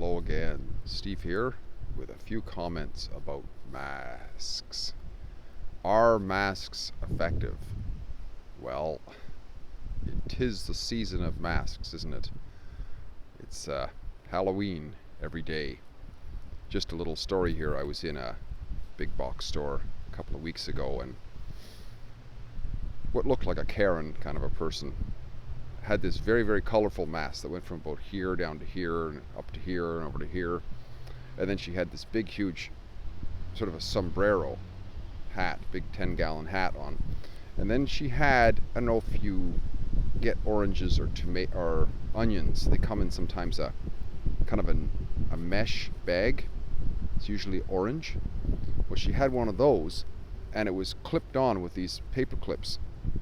Hello again, Steve here with a few comments about masks. Are masks effective? Well, it is the season of masks, isn't it? It's Halloween every day. Just a little story here. I was in a big box store a couple of weeks ago, and what looked like a Karen kind of a person had this very, very colorful mask that went from about here down to here and up to here and over to here. And then she had this big, huge sort of a sombrero hat, big 10-gallon hat on. And then she had, I don't know if you get oranges or or onions, they come in sometimes a kind of a mesh bag. It's usually orange. Well, she had one of those, and it was clipped on with these paper clips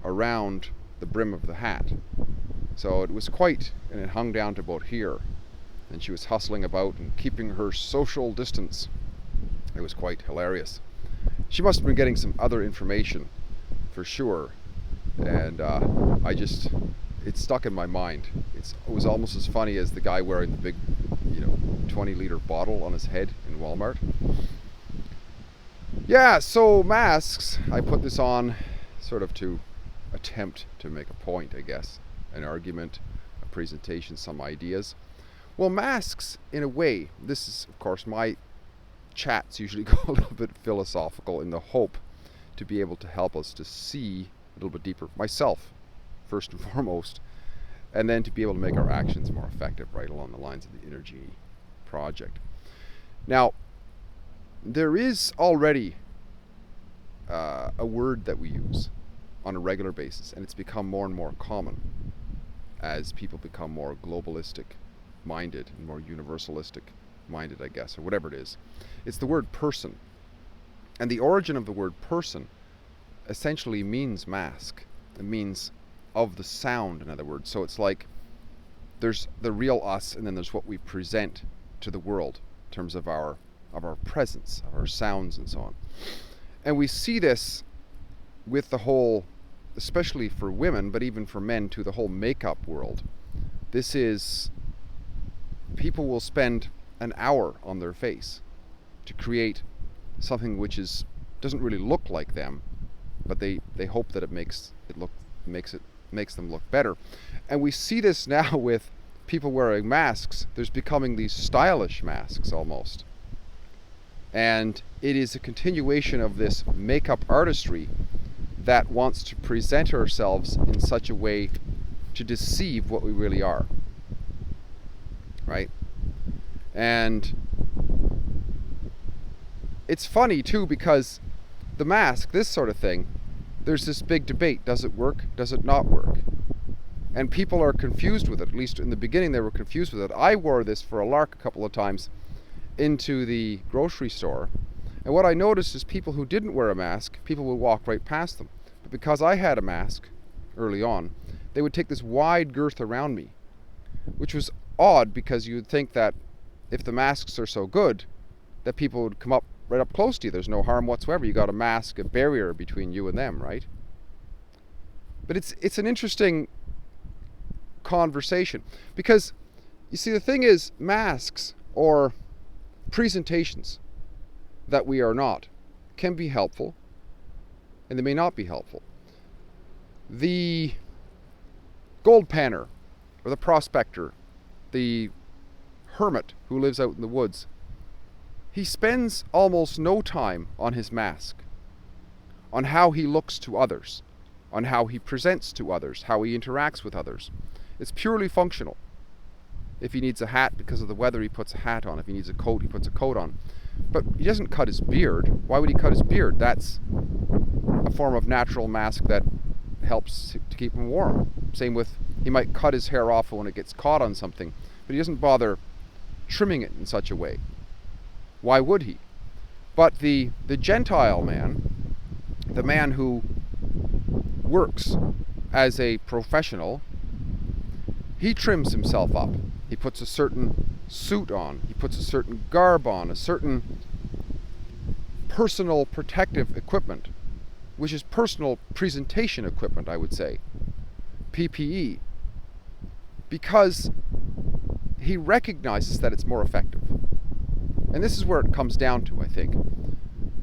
around the brim of the hat. So it was quite, and it hung down to about here. And she was hustling about and keeping her social distance. It was quite hilarious. She must have been getting some other information for sure. And it stuck in my mind. It was almost as funny as the guy wearing the big, 20-liter bottle on his head in Walmart. Yeah, so masks, I put this on sort of to attempt to make a point, I guess. An argument, a presentation, some ideas. Well, masks, in a way, this is, of course, my chats usually go a little bit philosophical in the hope to be able to help us to see a little bit deeper, myself, first and foremost, and then to be able to make our actions more effective right along the lines of the Inner Genie project. Now, there is already a word that we use on a regular basis, and it's become more and more common as people become more globalistic minded and more universalistic minded, I guess, or whatever it is. It's the word person. And the origin of the word person essentially means mask. It means of the sound, in other words. So it's like there's the real us, and then there's what we present to the world in terms of our presence, of our sounds and so on. And we see this with the whole, especially for women, but even for men too, the whole makeup world. This is, people will spend an hour on their face to create something which doesn't really look like them, but they hope that it makes them look better. And we see this now with people wearing masks. There's becoming these stylish masks almost. And it is a continuation of this makeup artistry that wants to present ourselves in such a way to deceive what we really are. Right? And it's funny too, because the mask, this sort of thing, there's this big debate. Does it work? Does it not work? And people are confused with it. At least in the beginning they were confused with it. I wore this for a lark a couple of times into the grocery store. And what I noticed is people who didn't wear a mask, people would walk right past them. But because I had a mask early on, they would take this wide girth around me, which was odd, because you would think that if the masks are so good, that people would come up right up close to you. There's no harm whatsoever. You got a mask, a barrier between you and them, right? But it's an interesting conversation, because you see, the thing is, masks or presentations that we are not can be helpful, and they may not be helpful. The gold panner, or the prospector, the hermit who lives out in the woods, he spends almost no time on his mask, on how he looks to others, on how he presents to others, how he interacts with others. It's purely functional. If he needs a hat because of the weather, he puts a hat on. If he needs a coat, he puts a coat on. But he doesn't cut his beard. Why would he cut his beard? That's a form of natural mask that helps to keep him warm. Same with, he might cut his hair off when it gets caught on something, but he doesn't bother trimming it in such a way. Why would he? But the Gentile man, the man who works as a professional, he trims himself up. He puts a certain suit on. He puts a certain garb on, a certain personal protective equipment, which is personal presentation equipment, I would say, PPE. Because he recognizes that it's more effective. And this is where it comes down to, I think.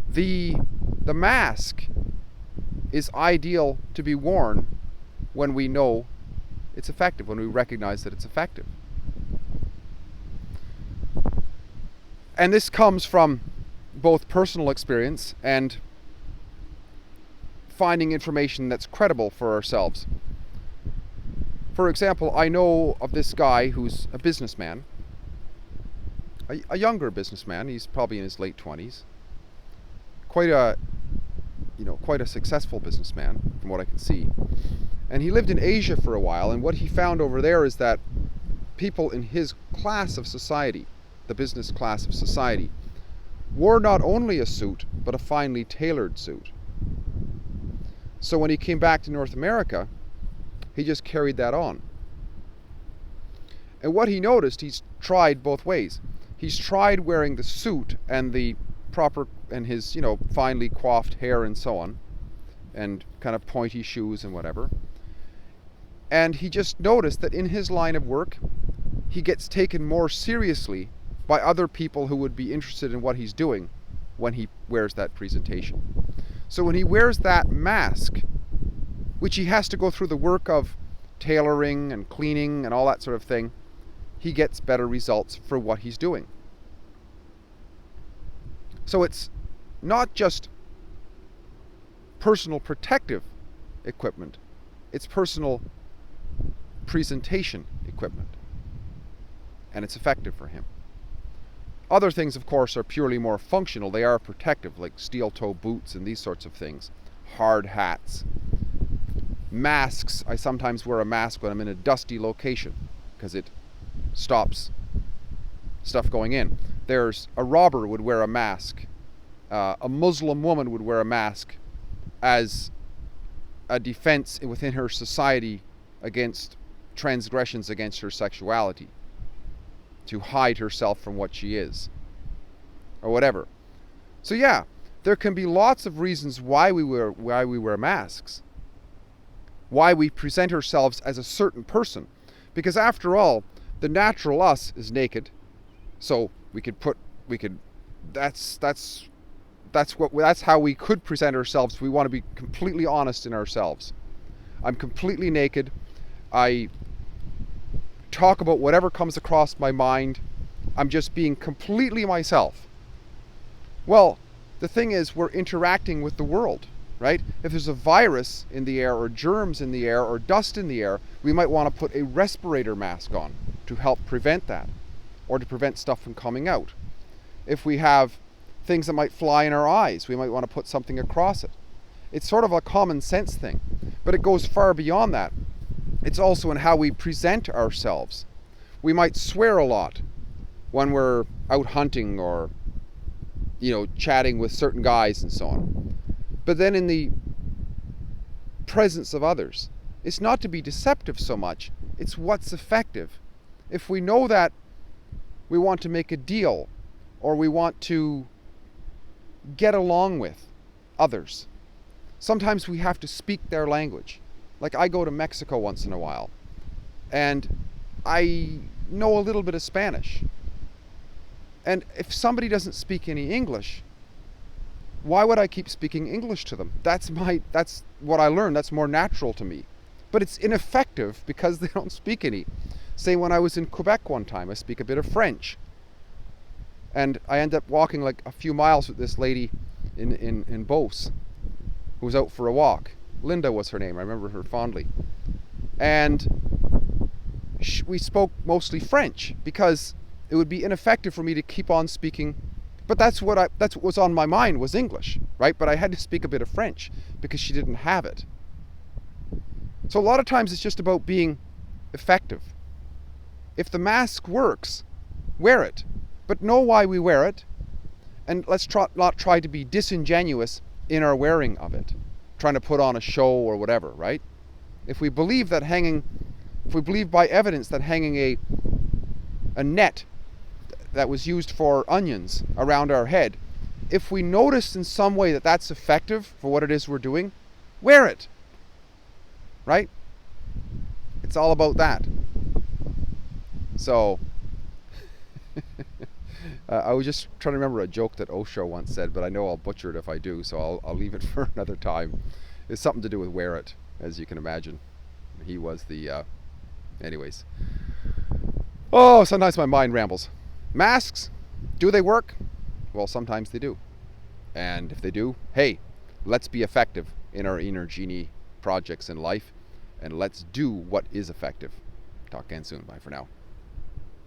The mask is ideal to be worn when we know it's effective, when we recognize that it's effective. And this comes from both personal experience and finding information that's credible for ourselves. For example, I know of this guy who's a businessman, a younger businessman. He's probably in his late 20s. Quite a successful businessman from what I can see. And he lived in Asia for a while, and what he found over there is that people in his class of society, the business class of society, wore not only a suit, but a finely tailored suit. So when he came back to North America, he just carried that on. And what he noticed, he's tried both ways. He's tried wearing the suit and the proper, and his, finely coiffed hair and so on, and kind of pointy shoes and whatever. And he just noticed that in his line of work, he gets taken more seriously by other people who would be interested in what he's doing when he wears that presentation. So when he wears that mask, which he has to go through the work of tailoring and cleaning and all that sort of thing, he gets better results for what he's doing. So it's not just personal protective equipment, it's personal presentation equipment. And it's effective for him. Other things, of course, are purely more functional. They are protective, like steel-toe boots and these sorts of things. Hard hats. Masks. I sometimes wear a mask when I'm in a dusty location because it stops stuff going in. There's a robber would wear a mask. A Muslim woman would wear a mask as a defense within her society against transgressions against her sexuality, to hide herself from what she is, or whatever. So yeah, there can be lots of reasons why we wear masks, why we present ourselves as a certain person, because after all, the natural us is naked. So that's how we could present ourselves. We want to be completely honest in ourselves. I'm completely naked. I talk about whatever comes across my mind. I'm just being completely myself. Well, the thing is, we're interacting with the world, right? If there's a virus in the air, or germs in the air, or dust in the air, we might want to put a respirator mask on to help prevent that, or to prevent stuff from coming out. If we have things that might fly in our eyes, we might want to put something across it. It's sort of a common sense thing, but it goes far beyond that. It's also in how we present ourselves. We might swear a lot when we're out hunting or, chatting with certain guys and so on. But then in the presence of others, it's not to be deceptive so much, it's what's effective. If we know that we want to make a deal, or we want to get along with others, sometimes we have to speak their language. Like, I go to Mexico once in a while, and I know a little bit of Spanish. And if somebody doesn't speak any English, why would I keep speaking English to them? That's what I learned. That's more natural to me. But it's ineffective because they don't speak any. Say, when I was in Quebec one time, I speak a bit of French. And I end up walking like a few miles with this lady in Beauce, who was out for a walk. Linda was her name. I remember her fondly. And we spoke mostly French because it would be ineffective for me to keep on speaking. But that's what was on my mind, was English, right? But I had to speak a bit of French because she didn't have it. So a lot of times it's just about being effective. If the mask works, wear it. But know why we wear it. And let's not try to be disingenuous in our wearing of it, trying to put on a show or whatever, right? If we believe by evidence that hanging a net that was used for onions around our head, if we notice in some way that that's effective for what it is we're doing, wear it, right? It's all about that. So I was just trying to remember a joke that Osho once said, but I know I'll butcher it if I do, so I'll leave it for another time. It's something to do with wear it, as you can imagine. He was the. Anyways. Oh, sometimes my mind rambles. Masks, do they work? Well, sometimes they do. And if they do, hey, let's be effective in our inner genie projects in life, and let's do what is effective. Talk again soon. Bye for now.